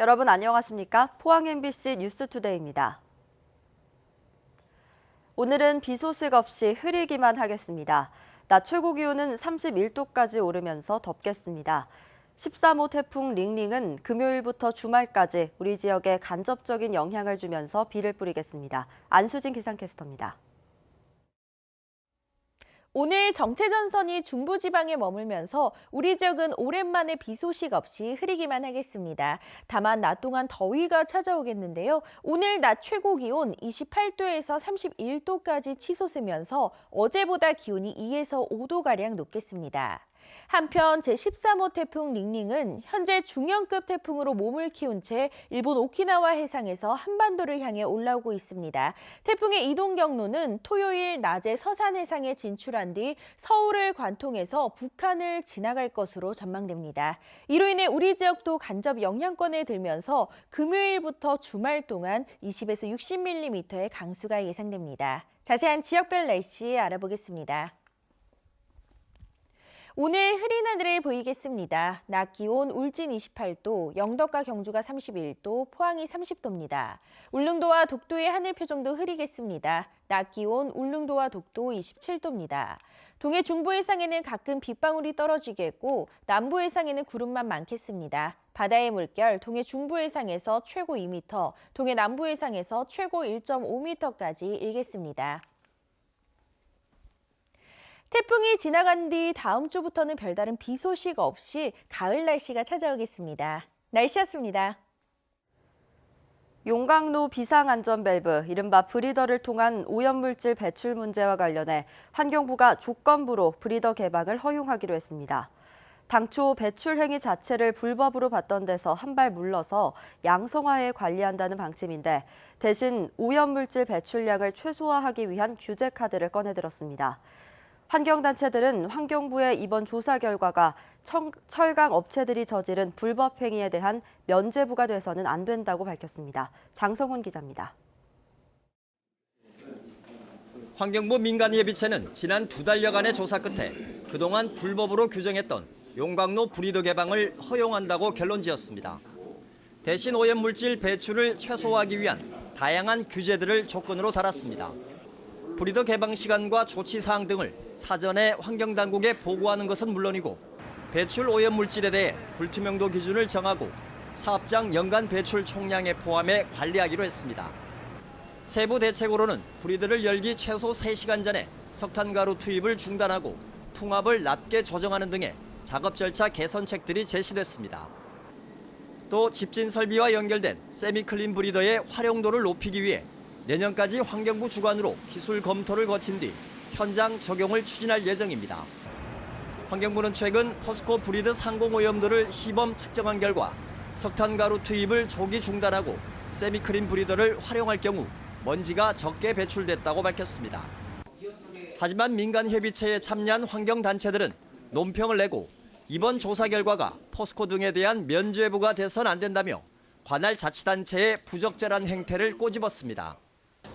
여러분 안녕하십니까? 포항 MBC 뉴스투데이입니다. 오늘은 비 소식 없이 흐리기만 하겠습니다. 낮 최고 기온은 31도까지 오르면서 덥겠습니다. 13호 태풍 링링은 금요일부터 주말까지 우리 지역에 간접적인 영향을 주면서 비를 뿌리겠습니다. 안수진 기상캐스터입니다. 오늘 정체전선이 중부지방에 머물면서 우리 지역은 오랜만에 비 소식 없이 흐리기만 하겠습니다. 다만 낮 동안 더위가 찾아오겠는데요. 오늘 낮 최고 기온 28도에서 31도까지 치솟으면서 어제보다 기온이 2에서 5도가량 높겠습니다. 한편 제13호 태풍 링링은 현재 중형급 태풍으로 몸을 키운 채 일본 오키나와 해상에서 한반도를 향해 올라오고 있습니다. 태풍의 이동 경로는 토요일 낮에 서산 해상에 진출한 뒤 서울을 관통해서 북한을 지나갈 것으로 전망됩니다. 이로 인해 우리 지역도 간접 영향권에 들면서 금요일부터 주말 동안 20에서 60mm의 강수가 예상됩니다. 자세한 지역별 날씨 알아보겠습니다. 오늘 흐린 하늘을 보이겠습니다. 낮 기온 울진 28도, 영덕과 경주가 31도, 포항이 30도입니다. 울릉도와 독도의 하늘 표정도 흐리겠습니다. 낮 기온 울릉도와 독도 27도입니다. 동해 중부 해상에는 가끔 빗방울이 떨어지겠고 남부 해상에는 구름만 많겠습니다. 바다의 물결 동해 중부 해상에서 최고 2m, 동해 남부 해상에서 최고 1.5m까지 일겠습니다. 태풍이 지나간 뒤 다음 주부터는 별다른 비 소식 없이 가을 날씨가 찾아오겠습니다. 날씨였습니다. 용광로 비상안전밸브, 이른바 브리더를 통한 오염물질 배출 문제와 관련해 환경부가 조건부로 브리더 개방을 허용하기로 했습니다. 당초 배출 행위 자체를 불법으로 봤던 데서 한 발 물러서 양성화해 관리한다는 방침인데 대신 오염물질 배출량을 최소화하기 위한 규제 카드를 꺼내들었습니다. 환경단체들은 환경부의 이번 조사 결과가 철강 업체들이 저지른 불법 행위에 대한 면죄부가 돼서는 안 된다고 밝혔습니다. 장성훈 기자입니다. 환경부 민간예비체는 지난 2달여간의 조사 끝에 그동안 불법으로 규정했던 용광로 브리더 개방을 허용한다고 결론지었습니다. 대신 오염물질 배출을 최소화하기 위한 다양한 규제들을 조건으로 달았습니다. 브리더 개방 시간과 조치 사항 등을 사전에 환경당국에 보고하는 것은 물론이고 배출 오염물질에 대해 불투명도 기준을 정하고 사업장 연간 배출 총량에 포함해 관리하기로 했습니다. 세부 대책으로는 브리더를 열기 최소 3시간 전에 석탄가루 투입을 중단하고 풍압을 낮게 조정하는 등의 작업 절차 개선책들이 제시됐습니다. 또 집진 설비와 연결된 세미클린 브리더의 활용도를 높이기 위해 내년까지 환경부 주관으로 기술 검토를 거친 뒤 현장 적용을 추진할 예정입니다. 환경부는 최근 포스코 브리더 상공 오염도를 시범 측정한 결과 석탄가루 투입을 조기 중단하고 세미클린 브리더를 활용할 경우 먼지가 적게 배출됐다고 밝혔습니다. 하지만 민간협의체에 참여한 환경단체들은 논평을 내고 이번 조사 결과가 포스코 등에 대한 면죄부가 돼선 안 된다며 관할 자치단체의 부적절한 행태를 꼬집었습니다.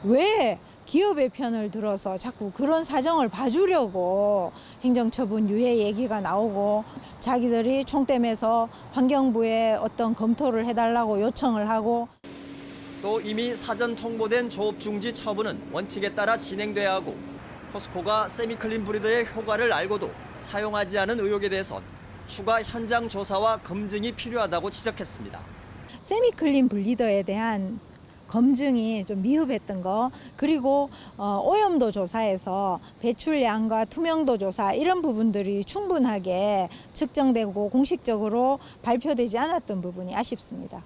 왜 기업의 편을 들어서 자꾸 그런 사정을 봐주려고 행정처분 유예 얘기가 나오고 자기들이 총대면서 환경부에 어떤 검토를 해달라고 요청을 하고 또 이미 사전 통보된 조업 중지 처분은 원칙에 따라 진행돼야 하고 포스코가 세미클린 브리더의 효과를 알고도 사용하지 않은 의혹에 대해선 추가 현장 조사와 검증이 필요하다고 지적했습니다. 세미클린 브리더에 대한 검증이 좀 미흡했던 거, 그리고 오염도 조사에서 배출량과 투명도 조사 이런 부분들이 충분하게 측정되고 공식적으로 발표되지 않았던 부분이 아쉽습니다.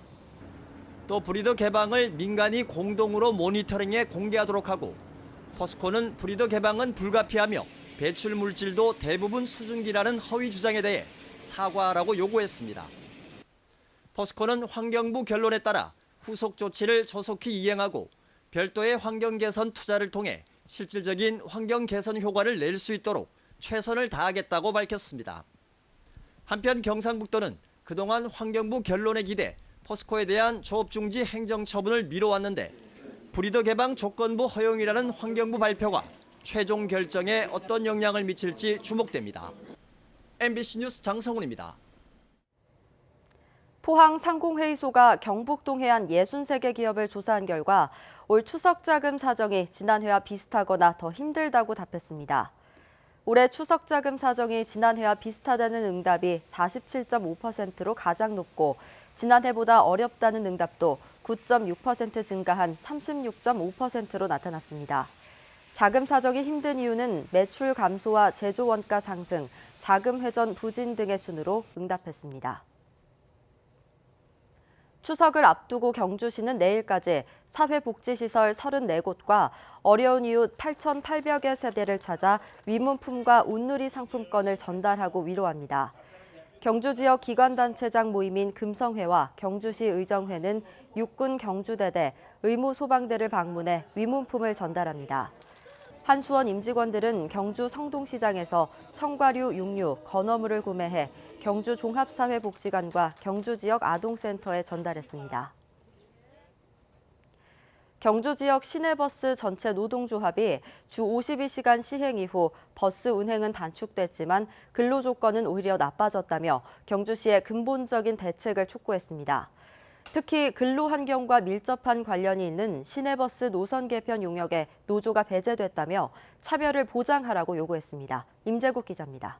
또 브리더 개방을 민간이 공동으로 모니터링해 공개하도록 하고 포스코는 브리더 개방은 불가피하며 배출 물질도 대부분 수증기라는 허위 주장에 대해 사과하라고 요구했습니다. 포스코는 환경부 결론에 따라 후속 조치를 조속히 이행하고 별도의 환경 개선 투자를 통해 실질적인 환경 개선 효과를 낼 수 있도록 최선을 다하겠다고 밝혔습니다. 한편 경상북도는 그동안 환경부 결론에 기대 포스코에 대한 조업 중지 행정 처분을 미뤄왔는데 브리더 개방 조건부 허용이라는 환경부 발표가 최종 결정에 어떤 영향을 미칠지 주목됩니다. MBC 뉴스 장성훈입니다. 포항 상공회의소가 경북동 해안 63개 기업을 조사한 결과 올 추석 자금 사정이 지난해와 비슷하거나 더 힘들다고 답했습니다. 올해 추석 자금 사정이 지난해와 비슷하다는 응답이 47.5%로 가장 높고 지난해보다 어렵다는 응답도 9.6% 증가한 36.5%로 나타났습니다. 자금 사정이 힘든 이유는 매출 감소와 제조 원가 상승, 자금 회전 부진 등의 순으로 응답했습니다. 추석을 앞두고 경주시는 내일까지 사회복지시설 34곳과 어려운 이웃 8,800여 세대를 찾아 위문품과 온누리 상품권을 전달하고 위로합니다. 경주 지역 기관단체장 모임인 금성회와 경주시 의정회는 육군 경주대대, 의무소방대를 방문해 위문품을 전달합니다. 한수원 임직원들은 경주 성동시장에서 성과류, 육류, 건어물을 구매해 경주 종합사회복지관과 경주 지역 아동센터에 전달했습니다. 경주 지역 시내버스 전체 노동조합이 주 52시간 시행 이후 버스 운행은 단축됐지만 근로조건은 오히려 나빠졌다며 경주시의 근본적인 대책을 촉구했습니다. 특히 근로환경과 밀접한 관련이 있는 시내버스 노선 개편 용역에 노조가 배제됐다며 차별을 보장하라고 요구했습니다. 임재국 기자입니다.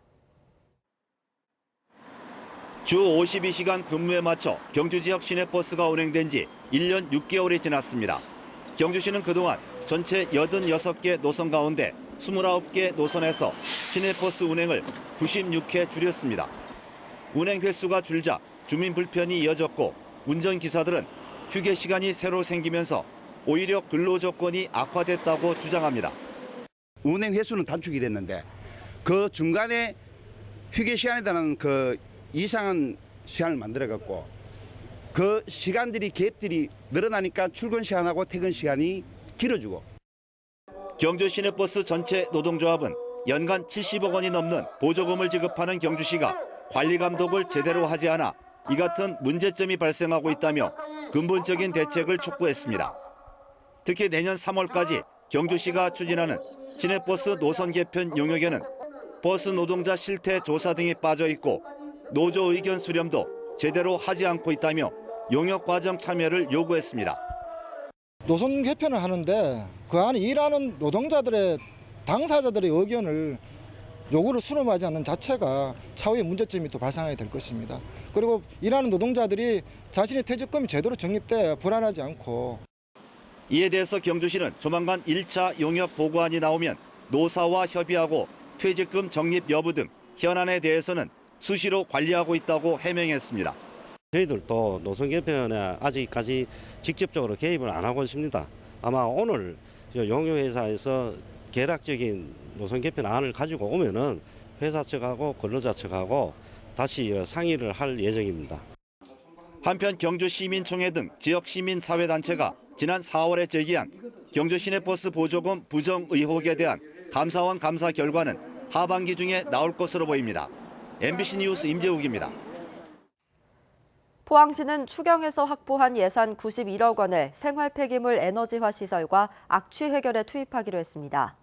주 52시간 근무에 맞춰 경주 지역 시내버스가 운행된 지 1년 6개월이 지났습니다. 경주시는 그동안 전체 86개 노선 가운데 29개 노선에서 시내버스 운행을 96회 줄였습니다. 운행 횟수가 줄자 주민 불편이 이어졌고 운전기사들은 휴게 시간이 새로 생기면서 오히려 근로 조건이 악화됐다고 주장합니다. 운행 횟수는 단축이 됐는데 그 중간에 휴게 시간에 대한 그 이상한 시간을 만들어갖고 그 시간들이 갭들이 늘어나니까 출근 시간하고 퇴근 시간이 길어지고. 경주 시내버스 전체 노동조합은 연간 70억 원이 넘는 보조금을 지급하는 경주시가 관리 감독을 제대로 하지 않아 이 같은 문제점이 발생하고 있다며 근본적인 대책을 촉구했습니다. 특히 내년 3월까지 경주시가 추진하는 시내버스 노선 개편 용역에는 버스 노동자 실태 조사 등이 빠져 있고 노조 의견 수렴도 제대로 하지 않고 있다며 용역 과정 참여를 요구했습니다. 노선 개편을 하는데 그 안에 일하는 노동자들의 당사자들의 의견을 요구를 수렴하지 않는 자체가 차후에 문제점이 또 발생하게 될 것입니다. 그리고 일하는 노동자들이 자신의 퇴직금이 제대로 적립돼 불안하지 않고. 이에 대해서 경주시는 조만간 1차 용역 보고안이 나오면 노사와 협의하고 퇴직금 적립 여부 등 현안에 대해서는 수시로 관리하고 있다고 해명했습니다. 저희들도 노선 개편에 아직까지 직접적으로 개입을 안 하고 있습니다. 아마 오늘 용역회사에서 계략적인 노선 개편 안을 가지고 오면은 회사 측하고 근로자 측하고 다시 상의를 할 예정입니다. 한편 경주시민총회 등 지역 시민사회단체가 지난 4월에 제기한 경주 시내버스 보조금 부정 의혹에 대한 감사원 감사 결과는 하반기 중에 나올 것으로 보입니다. MBC 뉴스 임재욱입니다. 포항시는 추경에서 확보한 예산 91억 원을 생활 폐기물 에너지화 시설과 악취 해결에 투입하기로 했습니다.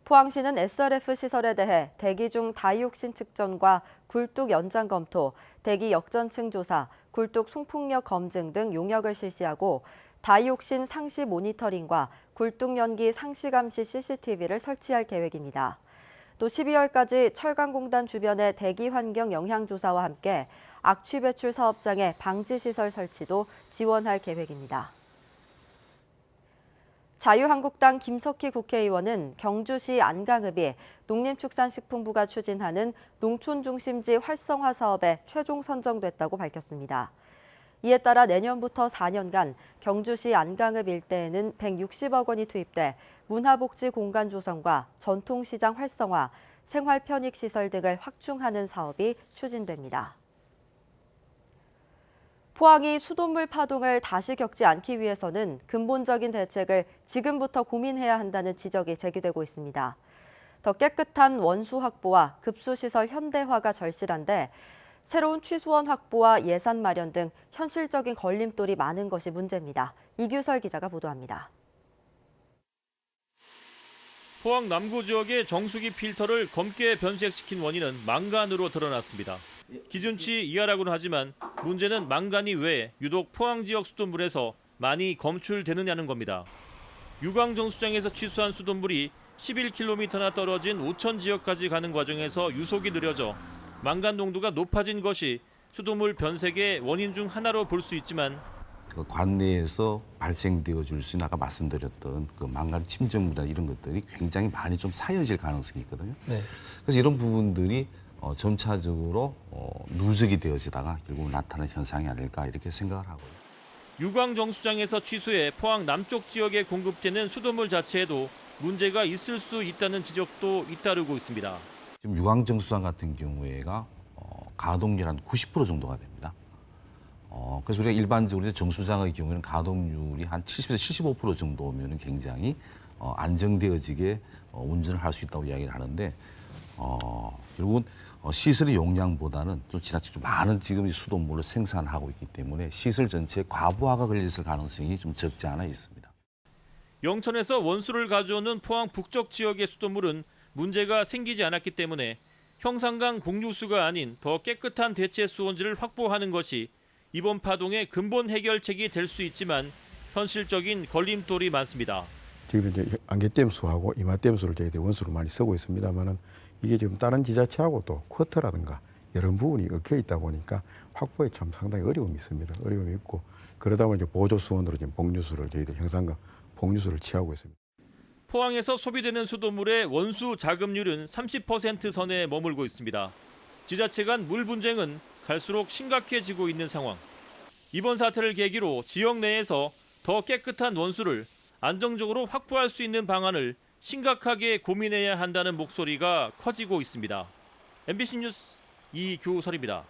포항시는 SRF 시설에 대해 대기 중 다이옥신 측정과 굴뚝 연장 검토, 대기 역전층 조사, 굴뚝 송풍력 검증 등 용역을 실시하고 다이옥신 상시 모니터링과 굴뚝 연기 상시 감시 CCTV를 설치할 계획입니다. 또 12월까지 철강공단 주변의 대기 환경 영향 조사와 함께 악취 배출 사업장의 방지 시설 설치도 지원할 계획입니다. 자유한국당 김석희 국회의원은 경주시 안강읍이 농림축산식품부가 추진하는 농촌중심지 활성화 사업에 최종 선정됐다고 밝혔습니다. 이에 따라 내년부터 4년간 경주시 안강읍 일대에는 160억 원이 투입돼 문화복지 공간 조성과 전통시장 활성화, 생활 편익 시설 등을 확충하는 사업이 추진됩니다. 포항이 수돗물 파동을 다시 겪지 않기 위해서는 근본적인 대책을 지금부터 고민해야 한다는 지적이 제기되고 있습니다. 더 깨끗한 원수 확보와 급수시설 현대화가 절실한데 새로운 취수원 확보와 예산 마련 등 현실적인 걸림돌이 많은 것이 문제입니다. 이규설 기자가 보도합니다. 포항 남구 지역의 정수기 필터를 검게 변색시킨 원인은 망간으로 드러났습니다. 기준치 이하라고는 하지만 문제는 망간이 왜 유독 포항 지역 수돗물에서 많이 검출되느냐는 겁니다. 유광정수장에서 취수한 수돗물이 11km나 떨어진 오천 지역까지 가는 과정에서 유속이 느려져 망간 농도가 높아진 것이 수돗물 변색의 원인 중 하나로 볼 수 있지만 그 관내에서 발생되어 줄 수 있는 아까 말씀드렸던 그 망간 침전물이나 이런 것들이 굉장히 많이 좀 쌓여질 가능성이 있거든요. 그래서 이런 부분들이 점차적으로 누적이 되어지다가 결국 나타나는 현상이 아닐까 이렇게 생각을 하고요. 유광정수장에서 취수해 포항 남쪽 지역에 공급되는 수돗물 자체에도 문제가 있을 수 있다는 지적도 잇따르고 있습니다. 지금 유광정수장 같은 경우에가 가동률 한 90% 정도가 됩니다. 그래서 우리가 일반적으로 정수장의 경우에는 가동률이 한 70에서 75% 정도면 굉장히 안정되어지게 운전을 할 수 있다고 이야기를 하는데 결국은 시설의 용량보다는 좀 지나치게 좀 많은 지금 수돗물을 생산하고 있기 때문에 시설 전체에 과부하가 걸렸을 가능성이 좀 적지 않아 있습니다. 영천에서 원수를 가져오는 포항 북쪽 지역의 수돗물은 문제가 생기지 않았기 때문에 형산강 복류수가 아닌 더 깨끗한 대체 수원지를 확보하는 것이 이번 파동의 근본 해결책이 될 수 있지만 현실적인 걸림돌이 많습니다. 지금 이제 안개댐수하고 이마댐수를 저희들이 원수로 많이 쓰고 있습니다만은 이게 지금 다른 지자체하고 또 쿼터라든가 여러 부분이 얽혀 있다 보니까 확보에 참 상당히 어려움이 있습니다. 어려움이 있고 그러다 보니 이제 보조 수원으로 지금 복류수를 저희들이 형산강 복류수를 취하고 있습니다. 포항에서 소비되는 수돗물의 원수 자급률은 30% 선에 머물고 있습니다. 지자체 간 물 분쟁은 갈수록 심각해지고 있는 상황. 이번 사태를 계기로 지역 내에서 더 깨끗한 원수를 안정적으로 확보할 수 있는 방안을 심각하게 고민해야 한다는 목소리가 커지고 있습니다. MBC 뉴스 이교설입니다.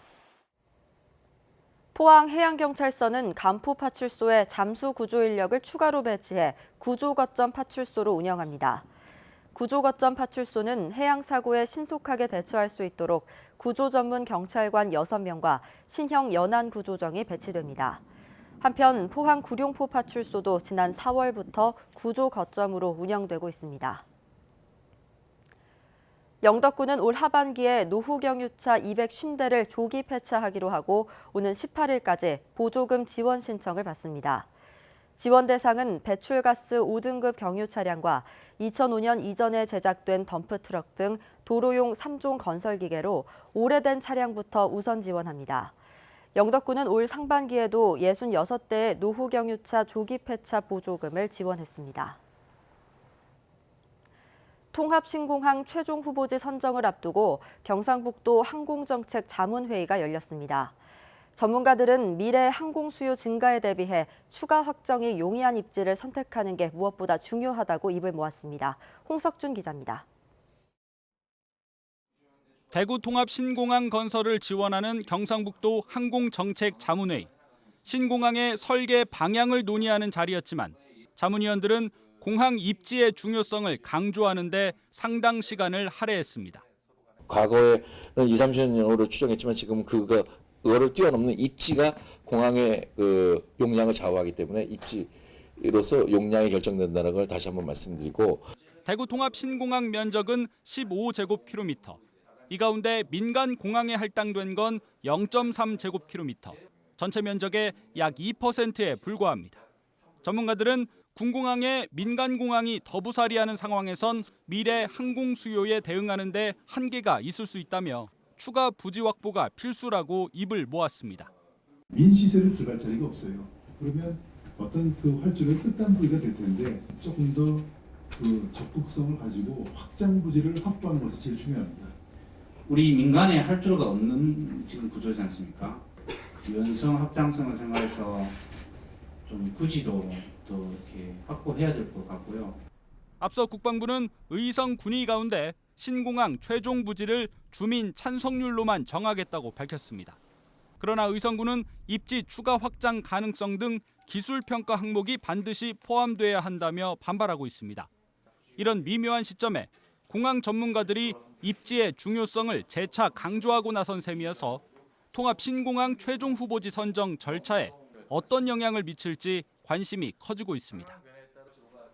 포항해양경찰서는 간포파출소에 잠수 구조 인력을 추가로 배치해 구조거점 파출소로 운영합니다. 구조거점 파출소는 해양사고에 신속하게 대처할 수 있도록 구조 전문 경찰관 6명과 신형 연안 구조정이 배치됩니다. 한편 포항 구룡포 파출소도 지난 4월부터 구조거점으로 운영되고 있습니다. 영덕군은 올 하반기에 노후경유차 250대를 조기 폐차하기로 하고 오는 18일까지 보조금 지원 신청을 받습니다. 지원 대상은 배출가스 5등급 경유 차량과 2005년 이전에 제작된 덤프트럭 등 도로용 3종 건설기계로 오래된 차량부터 우선 지원합니다. 영덕군은 올 상반기에도 66대의 노후경유차 조기 폐차 보조금을 지원했습니다. 통합신공항 최종 후보지 선정을 앞두고 경상북도 항공정책 자문회의가 열렸습니다. 전문가들은 미래 항공 수요 증가에 대비해 추가 확정이 용이한 입지를 선택하는 게 무엇보다 중요하다고 입을 모았습니다. 홍석준 기자입니다. 대구 통합 신공항 건설을 지원하는 경상북도 항공정책 자문회의. 신공항의 설계 방향을 논의하는 자리였지만 자문위원들은 공항 입지의 중요성을 강조하는 데 상당 시간을 할애했습니다. 과거에는 20, 30년으로 추정했지만 지금 그거를 뛰어넘는 입지가 공항의 용량을 좌우하기 때문에 입지로서 용량이 결정된다는 걸 다시 한번 말씀드리고 대구 통합 신공항 면적은 15제곱킬로미터. 이 가운데 민간 공항에 할당된 건 0.3제곱킬로미터. 전체 면적의 약 2%에 불과합니다. 전문가들은 군공항에 민간 공항이 더부살이하는 상황에선 미래 항공 수요에 대응하는 데 한계가 있을 수 있다며 추가 부지 확보가 필수라고 입을 모았습니다. 민시설을 들어갈 자리가 없어요. 그러면 어떤 그 활주로의 끝단부위가 될 텐데 조금 더 그 적극성을 가지고 확장 부지를 확보하는 것이 제일 중요합니다. 우리 민간에 활주로가 없는 지금 구조지 않습니까? 유연성, 확장성을 생각해서 좀 부지도 더 이렇게 확보해야 될 것 같고요. 앞서 국방부는 의성 군위 가운데 신공항 최종 부지를 주민 찬성률로만 정하겠다고 밝혔습니다. 그러나 의성군은 입지 추가 확장 가능성 등 기술 평가 항목이 반드시 포함돼야 한다며 반발하고 있습니다. 이런 미묘한 시점에 공항 전문가들이 입지의 중요성을 재차 강조하고 나선 셈이어서 통합 신공항 최종 후보지 선정 절차에 어떤 영향을 미칠지 관심이 커지고 있습니다.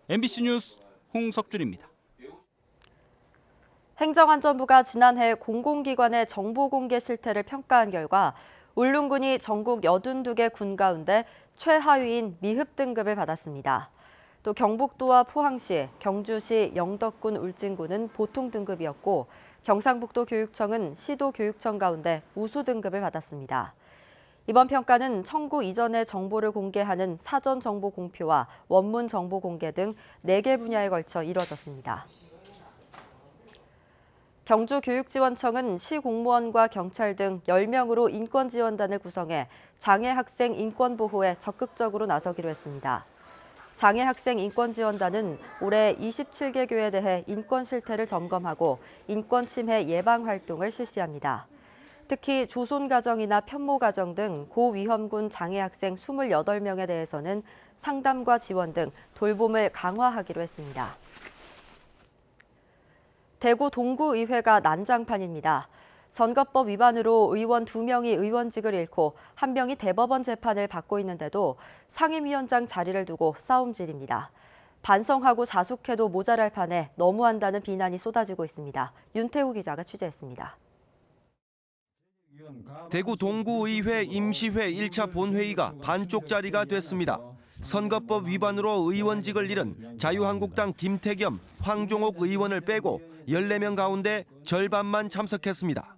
MBC 뉴스 홍석준입니다. 행정안전부가 지난해 공공기관의 정보 공개 실태를 평가한 결과 울릉군이 전국 82개 군 가운데 최하위인 미흡 등급을 받았습니다. 또 경북도와 포항시, 경주시, 영덕군, 울진군은 보통 등급이었고 경상북도 교육청은 시도 교육청 가운데 우수 등급을 받았습니다. 이번 평가는 청구 이전의 정보를 공개하는 사전 정보 공표와 원문 정보 공개 등 4개 분야에 걸쳐 이뤄졌습니다. 경주교육지원청은 시 공무원과 경찰 등 10명으로 인권지원단을 구성해 장애 학생 인권 보호에 적극적으로 나서기로 했습니다. 장애 학생 인권지원단은 올해 27개 교에 대해 인권 실태를 점검하고 인권 침해 예방 활동을 실시합니다. 특히 조손가정이나 편모가정 등 고위험군 장애 학생 28명에 대해서는 상담과 지원 등 돌봄을 강화하기로 했습니다. 대구 동구의회가 난장판입니다. 선거법 위반으로 의원 2명이 의원직을 잃고 1명이 대법원 재판을 받고 있는데도 상임위원장 자리를 두고 싸움질입니다. 반성하고 자숙해도 모자랄 판에 너무한다는 비난이 쏟아지고 있습니다. 윤태우 기자가 취재했습니다. 대구 동구의회 임시회 1차 본회의가 반쪽짜리가 됐습니다. 선거법 위반으로 의원직을 잃은 자유한국당 김태겸, 황종옥 의원을 빼고 14명 가운데 절반만 참석했습니다.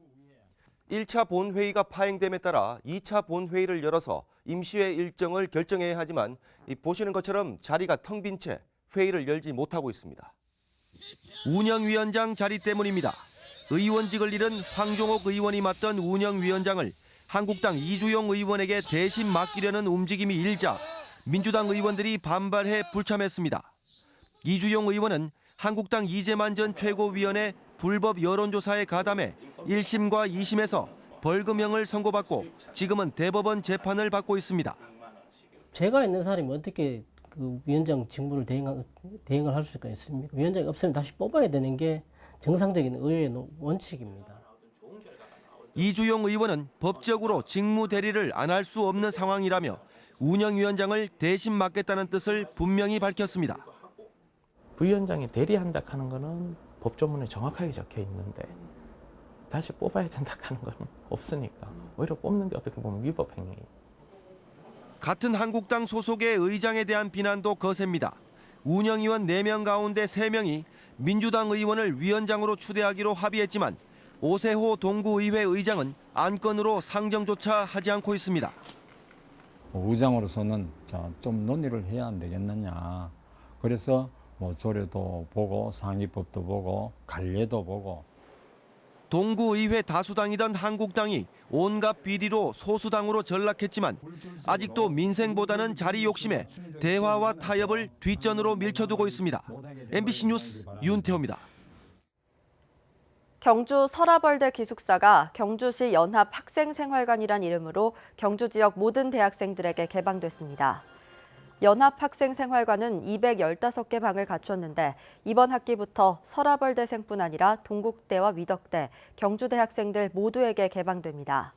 1차 본회의가 파행됨에 따라 2차 본회의를 열어서 임시회 일정을 결정해야 하지만 보시는 것처럼 자리가 텅 빈 채 회의를 열지 못하고 있습니다. 운영위원장 자리 때문입니다. 의원직을 잃은 황종옥 의원이 맡던 운영위원장을 한국당 이주용 의원에게 대신 맡기려는 움직임이 일자 민주당 의원들이 반발해 불참했습니다. 이주용 의원은 한국당 이재만 전 최고위원의 불법 여론조사에 가담해 1심과 2심에서 벌금형을 선고받고 지금은 대법원 재판을 받고 있습니다. 제가 있는 사람이 어떻게 그 위원장 직무를 대행을 할 수가 있습니까? 위원장이 없으면 다시 뽑아야 되는 게 정상적인 의회의 원칙입니다. 이주용 의원은 법적으로 직무 대리를 안 할 수 없는 상황이라며 운영위원장을 대신 맡겠다는 뜻을 분명히 밝혔습니다. 부위원장이 대리한다 하는 거는 법조문에 정확하게 적혀 있는데 다시 뽑아야 된다 하는 건 없으니까 오히려 뽑는 게 어떻게 보면 위법 행위예요. 같은 한국당 소속의 의장에 대한 비난도 거셉니다. 운영위원 4명 가운데 3명이 민주당 의원을 위원장으로 추대하기로 합의했지만 오세호 동구의회 의장은 안건으로 상정조차 하지 않고 있습니다. 의장으로서는 좀 논의를 해야 안 되겠느냐. 그래서 조례도 보고 상위법도 보고 관례도 보고. 동구의회 다수당이던 한국당이 온갖 비리로 소수당으로 전락했지만 아직도 민생보다는 자리 욕심에 대화와 타협을 뒷전으로 밀쳐두고 있습니다. MBC 뉴스 윤태호입니다. 경주 서라벌대 기숙사가 경주시 연합학생생활관이란 이름으로 경주 지역 모든 대학생들에게 개방됐습니다. 연합학생생활관은 215개 방을 갖췄는데 이번 학기부터 서라벌대생뿐 아니라 동국대와 위덕대, 경주대 학생들 모두에게 개방됩니다.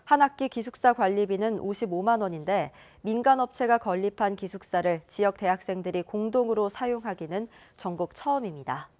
한 학기 기숙사 관리비는 55만 원인데 민간업체가 건립한 기숙사를 지역 대학생들이 공동으로 사용하기는 전국 처음입니다.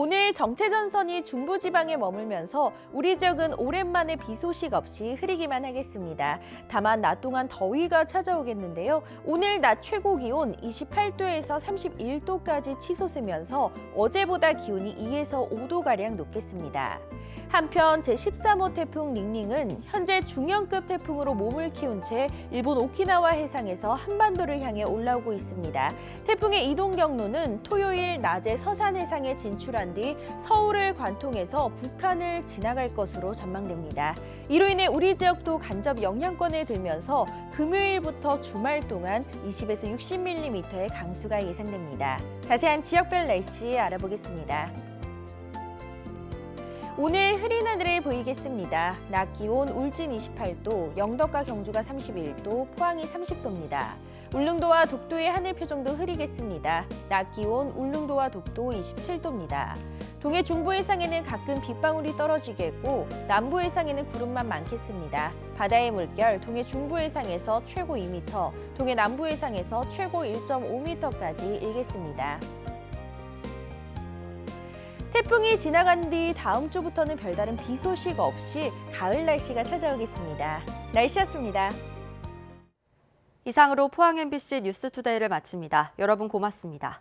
오늘 정체전선이 중부지방에 머물면서 우리 지역은 오랜만에 비 소식 없이 흐리기만 하겠습니다. 다만 낮 동안 더위가 찾아오겠는데요. 오늘 낮 최고 기온 28도에서 31도까지 치솟으면서 어제보다 기온이 2에서 5도가량 높겠습니다. 한편 제13호 태풍 링링은 현재 중형급 태풍으로 몸을 키운 채 일본 오키나와 해상에서 한반도를 향해 올라오고 있습니다. 태풍의 이동 경로는 토요일 낮에 서산 해상에 진출한 뒤 서울을 관통해서 북한을 지나갈 것으로 전망됩니다. 이로 인해 우리 지역도 간접 영향권에 들면서 금요일부터 주말 동안 20에서 60mm의 강수가 예상됩니다. 자세한 지역별 날씨 알아보겠습니다. 오늘 흐린 하늘을 보이겠습니다. 낮 기온 울진 28도, 영덕과 경주가 31도, 포항이 30도입니다. 울릉도와 독도의 하늘 표정도 흐리겠습니다. 낮 기온 울릉도와 독도 27도입니다. 동해 중부 해상에는 가끔 빗방울이 떨어지겠고 남부 해상에는 구름만 많겠습니다. 바다의 물결 동해 중부 해상에서 최고 2m, 동해 남부 해상에서 최고 1.5m까지 일겠습니다. 태풍이 지나간 뒤 다음 주부터는 별다른 비 소식 없이 가을 날씨가 찾아오겠습니다. 날씨였습니다. 이상으로 포항 MBC 뉴스투데이를 마칩니다. 여러분 고맙습니다.